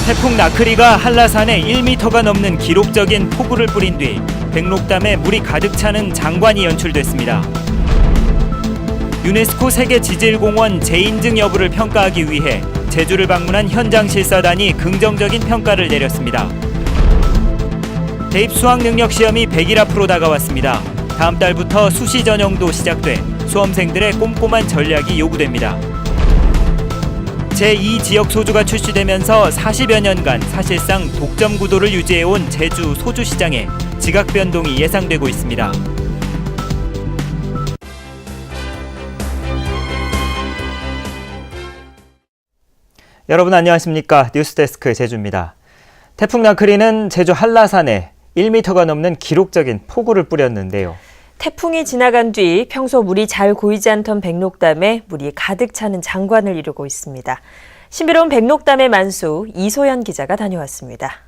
태풍 나크리가 한라산에 1m가 넘는 기록적인 폭우를 뿌린 뒤 백록담에 물이 가득 차는 장관이 연출됐습니다. 유네스코 세계지질공원 재인증 여부를 평가하기 위해 제주를 방문한 현장 실사단이 긍정적인 평가를 내렸습니다. 대입 수학 능력 시험이 100일 앞으로 다가왔습니다. 다음 달부터 수시 전형도 시작돼 수험생들의 꼼꼼한 전략이 요구됩니다. 제2지역 소주가 출시되면서 40여 년간 사실상 독점 구도를 유지해온 제주 소주 시장에 지각 변동이 예상되고 있습니다. 여러분 안녕하십니까? 뉴스데스크 제주입니다. 태풍 나크리는 제주 한라산에 1m가 넘는 기록적인 폭우를 뿌렸는데요. 태풍이 지나간 뒤 평소 물이 잘 고이지 않던 백록담에 물이 가득 차는 장관을 이루고 있습니다. 신비로운 백록담의 만수 이소연 기자가 다녀왔습니다.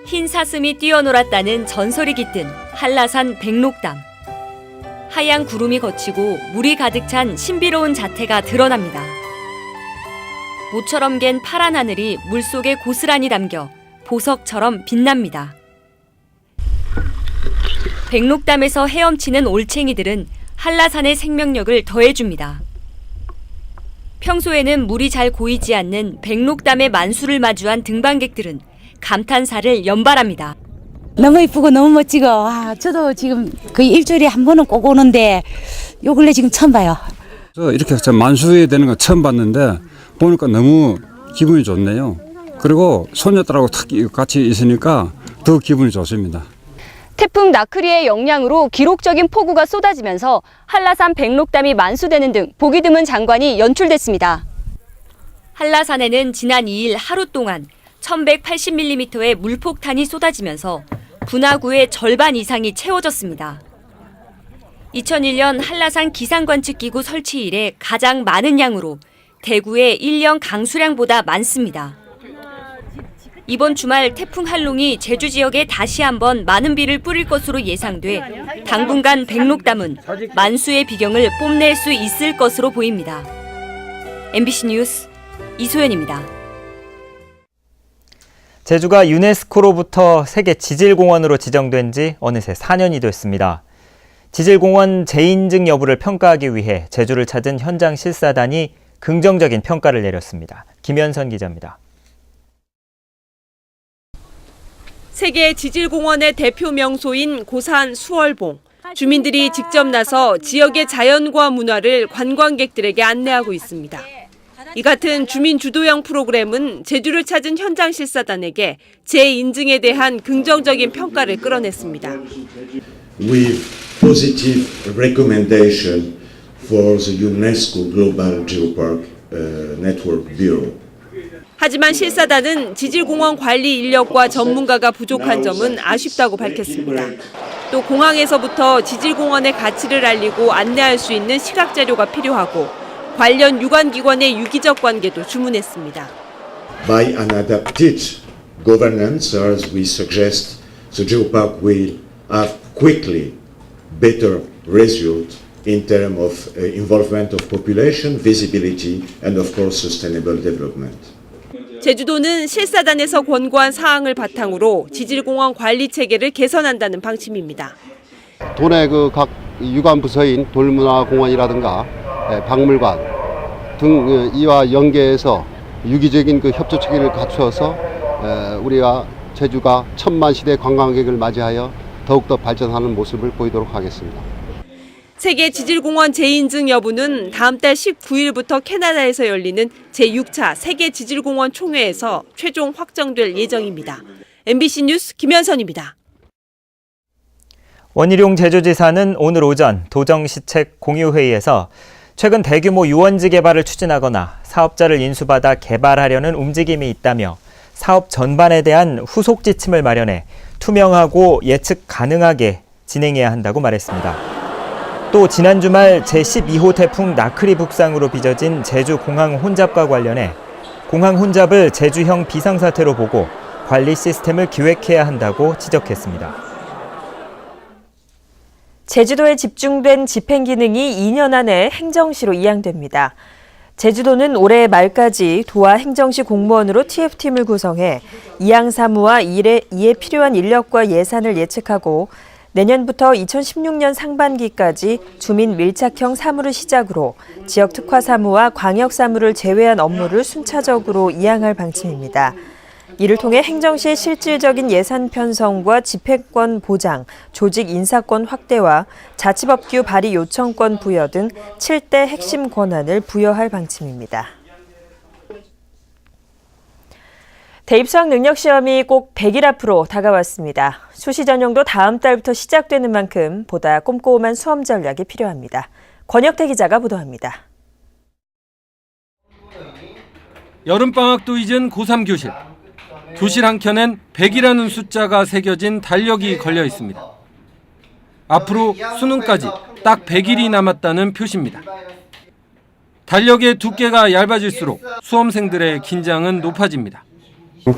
흰 사슴이 뛰어놀았다는 전설이 깃든 한라산 백록담. 하얀 구름이 걷히고 물이 가득 찬 신비로운 자태가 드러납니다. 모처럼 갠 파란 하늘이 물속에 고스란히 담겨 보석처럼 빛납니다. 백록담에서 헤엄치는 올챙이들은 한라산의 생명력을 더해줍니다. 평소에는 물이 잘 고이지 않는 백록담의 만수를 마주한 등반객들은 감탄사를 연발합니다. 너무 이쁘고 너무 멋지고 저도 지금 거의 일주일에 한 번은 꼭 오는데 요 근래 지금 처음 봐요. 이렇게 만수에 되는 거 처음 봤는데 보니까 너무 기분이 좋네요. 그리고 손녀들하고 같이 있으니까 더 기분이 좋습니다. 태풍 나크리의 영향으로 기록적인 폭우가 쏟아지면서 한라산 백록담이 만수되는 등 보기 드문 장관이 연출됐습니다. 한라산에는 지난 2일 하루 동안 1180mm의 물폭탄이 쏟아지면서 분화구의 절반 이상이 채워졌습니다. 2001년 한라산 기상관측기구 설치 이래 가장 많은 양으로 대구의 1년 강수량보다 많습니다. 이번 주말 태풍 한롱이 제주 지역에 다시 한번 많은 비를 뿌릴 것으로 예상돼 당분간 백록담은 만수의 비경을 뽐낼 수 있을 것으로 보입니다. MBC 뉴스 이소연입니다. 제주가 유네스코로부터 세계 지질공원으로 지정된 지 어느새 4년이 됐습니다. 지질공원 재인증 여부를 평가하기 위해 제주를 찾은 현장 실사단이 긍정적인 평가를 내렸습니다. 김현선 기자입니다. 세계 지질공원의 대표 명소인 고산 수월봉. 주민들이 직접 나서 지역의 자연과 문화를 관광객들에게 안내하고 있습니다. 이 같은 주민 주도형 프로그램은 제주를 찾은 현장 실사단에게 재인증에 대한 긍정적인 평가를 끌어냈습니다. With positive recommendation for the UNESCO Global Geopark Network Bureau. 하지만 실사단은 지질공원 관리 인력과 전문가가 부족한 점은 아쉽다고 밝혔습니다. 또 공항에서부터 지질공원의 가치를 알리고 안내할 수 있는 시각자료가 필요하고 관련 유관기관의 유기적 관계도 주문했습니다. By an adapted governance, as we suggest, the geopark will have quickly better result in terms of involvement of population, visibility, and of course sustainable development. 제주도는 실사단에서 권고한 사항을 바탕으로 지질공원 관리 체계를 개선한다는 방침입니다. 도내 각 유관 부서인 돌문화공원이라든가 박물관 등 이와 연계해서 유기적인 협조 체계를 갖추어서 우리가 제주가 천만 시대 관광객을 맞이하여 더욱더 발전하는 모습을 보이도록 하겠습니다. 세계 지질공원 재인증 여부는 다음 달 19일부터 캐나다에서 열리는 제6차 세계 지질공원 총회에서 최종 확정될 예정입니다. MBC 뉴스 김현선입니다. 원희룡 제주지사는 오늘 오전 도정시책 공유회의에서 최근 대규모 유원지 개발을 추진하거나 사업자를 인수받아 개발하려는 움직임이 있다며 사업 전반에 대한 후속 지침을 마련해 투명하고 예측 가능하게 진행해야 한다고 말했습니다. 또 지난 주말 제12호 태풍 나크리 북상으로 빚어진 제주 공항 혼잡과 관련해 공항 혼잡을 제주형 비상사태로 보고 관리 시스템을 기획해야 한다고 지적했습니다. 제주도에 집중된 집행 기능이 2년 안에 행정시로 이양됩니다. 제주도는 올해 말까지 도와 행정시 공무원으로 TF팀을 구성해 이양 사무와 이에 필요한 인력과 예산을 예측하고 내년부터 2016년 상반기까지 주민 밀착형 사무를 시작으로 지역 특화 사무와 광역 사무를 제외한 업무를 순차적으로 이양할 방침입니다. 이를 통해 행정시의 실질적인 예산 편성과 집행권 보장, 조직 인사권 확대와 자치법규 발의 요청권 부여 등 7대 핵심 권한을 부여할 방침입니다. 대입수학 능력시험이 꼭 100일 앞으로 다가왔습니다. 수시 전형도 다음 달부터 시작되는 만큼 보다 꼼꼼한 수험 전략이 필요합니다. 권혁태 기자가 보도합니다. 여름방학도 잊은 고3 교실. 교실 한켠엔 100이라는 숫자가 새겨진 달력이 걸려 있습니다. 앞으로 수능까지 딱 100일이 남았다는 표시입니다. 달력의 두께가 얇아질수록 수험생들의 긴장은 높아집니다.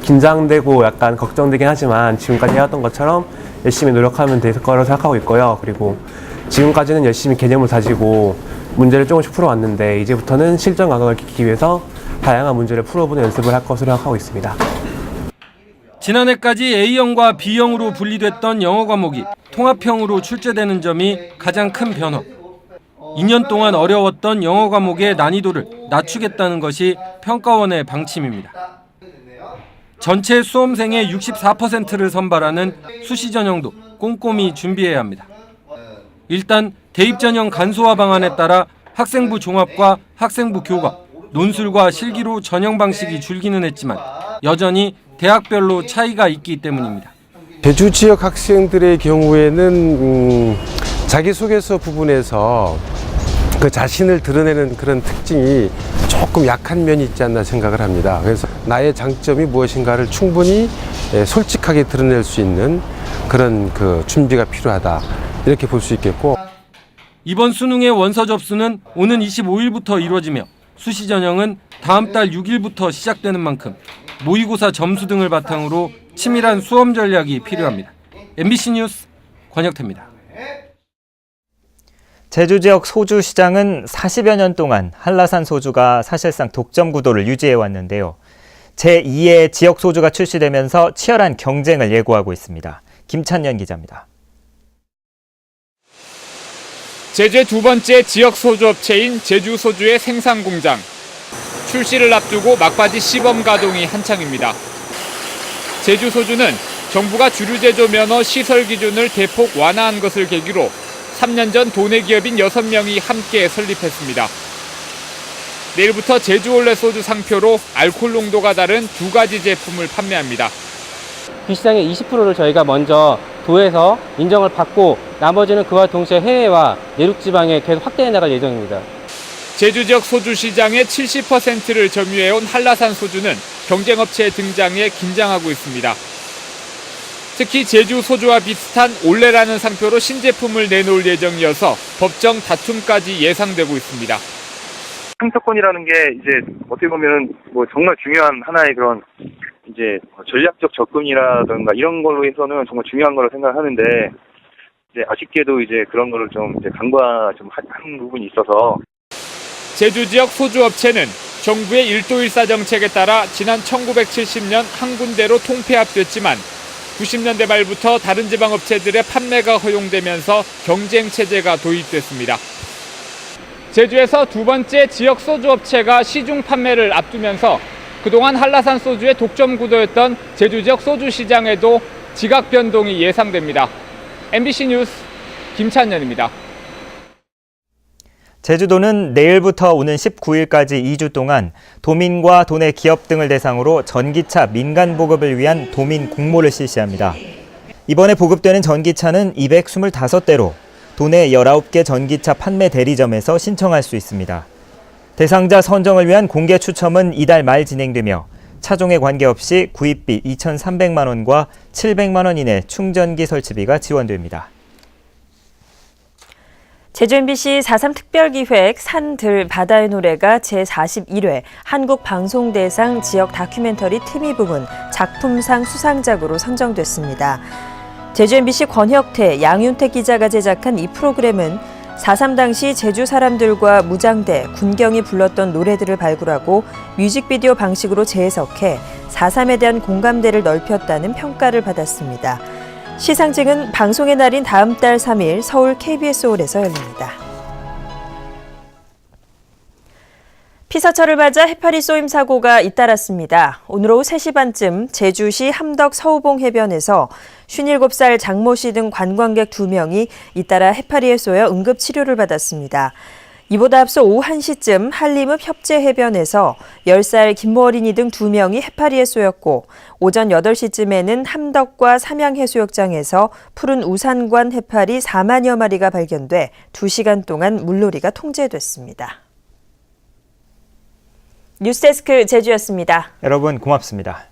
긴장되고 약간 걱정되긴 하지만 지금까지 해왔던 것처럼 열심히 노력하면 될 거라고 생각하고 있고요. 그리고 지금까지는 열심히 개념을 다지고 문제를 조금씩 풀어왔는데 이제부터는 실전 감각을 키우기 위해서 다양한 문제를 풀어보는 연습을 할 것으로 생각하고 있습니다. 지난해까지 A형과 B형으로 분리됐던 영어 과목이 통합형으로 출제되는 점이 가장 큰 변화. 2년 동안 어려웠던 영어 과목의 난이도를 낮추겠다는 것이 평가원의 방침입니다. 전체 수험생의 64%를 선발하는 수시 전형도 꼼꼼히 준비해야 합니다. 일단 대입 전형 간소화 방안에 따라 학생부 종합과 학생부 교과, 논술과 실기로 전형 방식이 줄기는 했지만 여전히 대학별로 차이가 있기 때문입니다. 제주 지역 학생들의 경우에는 자기소개서 부분에서 그 자신을 드러내는 그런 특징이 조금 약한 면이 있지 않나 생각을 합니다. 그래서 나의 장점이 무엇인가를 충분히 솔직하게 드러낼 수 있는 그런 그 준비가 필요하다, 이렇게 볼 수 있겠고, 이번 수능의 원서 접수는 오는 25일부터 이루어지며 수시 전형은 다음 달 6일부터 시작되는 만큼 모의고사 점수 등을 바탕으로 치밀한 수험 전략이 필요합니다. MBC 뉴스 권혁태입니다. 제주 지역 소주 시장은 40여 년 동안 한라산 소주가 사실상 독점 구도를 유지해 왔는데요. 제2의 지역 소주가 출시되면서 치열한 경쟁을 예고하고 있습니다. 김찬년 기자입니다. 제주의 두 번째 지역 소주 업체인 제주소주의 생산 공장. 출시를 앞두고 막바지 시범 가동이 한창입니다. 제주소주는 정부가 주류 제조 면허 시설 기준을 대폭 완화한 것을 계기로 3년 전 도내 기업인 6명이 함께 설립했습니다. 내일부터 제주올레 소주 상표로 알코올 농도가 다른 두 가지 제품을 판매합니다. 이 시장의 20%를 저희가 먼저 도에서 인정을 받고 나머지는 그와 동시에 해외와 내륙 지방에 계속 확대해 나갈 예정입니다. 제주 지역 소주 시장의 70%를 점유해온 한라산 소주는 경쟁업체의 등장에 긴장하고 있습니다. 특히 제주 소주와 비슷한 올레라는 상표로 신제품을 내놓을 예정이어서 법정 다툼까지 예상되고 있습니다. 상표권이라는 게 이제 어떻게 보면 뭐 정말 중요한 하나의 그런 이제 전략적 접근이라든가 이런 걸로 해서는 정말 중요한 거라고 생각하는데, 이제 아쉽게도 이제 그런 거를 좀 이제 간과 좀 한 부분이 있어서. 제주 지역 소주 업체는 정부의 1도 1사 정책에 따라 지난 1970년 한 군데로 통폐합됐지만 90년대 말부터 다른 지방 업체들의 판매가 허용되면서 경쟁 체제가 도입됐습니다. 제주에서 두 번째 지역 소주 업체가 시중 판매를 앞두면서 그동안 한라산 소주의 독점 구도였던 제주 지역 소주 시장에도 지각 변동이 예상됩니다. MBC 뉴스 김찬년입니다. 제주도는 내일부터 오는 19일까지 2주 동안 도민과 도내 기업 등을 대상으로 전기차 민간 보급을 위한 도민 공모를 실시합니다. 이번에 보급되는 전기차는 225대로 도내 19개 전기차 판매 대리점에서 신청할 수 있습니다. 대상자 선정을 위한 공개 추첨은 이달 말 진행되며 차종에 관계없이 구입비 2,300만 원과 700만 원 이내 충전기 설치비가 지원됩니다. 제주 MBC 4.3 특별기획 산들 바다의 노래가 제41회 한국방송대상 지역 다큐멘터리 TV 부문 작품상 수상작으로 선정됐습니다. 제주 MBC 권혁태, 양윤택 기자가 제작한 이 프로그램은 4.3 당시 제주 사람들과 무장대, 군경이 불렀던 노래들을 발굴하고 뮤직비디오 방식으로 재해석해 4.3에 대한 공감대를 넓혔다는 평가를 받았습니다. 시상식은 방송의 날인 다음 달 3일 서울 KBS홀에서 열립니다. 피서철을 맞아 해파리 쏘임 사고가 잇따랐습니다. 오늘 오후 3시 반쯤 제주시 함덕 서우봉 해변에서 57살 장모 씨 등 관광객 2명이 잇따라 해파리에 쏘여 응급치료를 받았습니다. 이보다 앞서 오후 1시쯤 한림읍 협재 해변에서 10살 김모 어린이 등 2명이 해파리에 쏘였고 오전 8시쯤에는 함덕과 삼양해수욕장에서 푸른 우산관 해파리 4만여 마리가 발견돼 2시간 동안 물놀이가 통제됐습니다. 뉴스데스크 제주였습니다. 여러분 고맙습니다.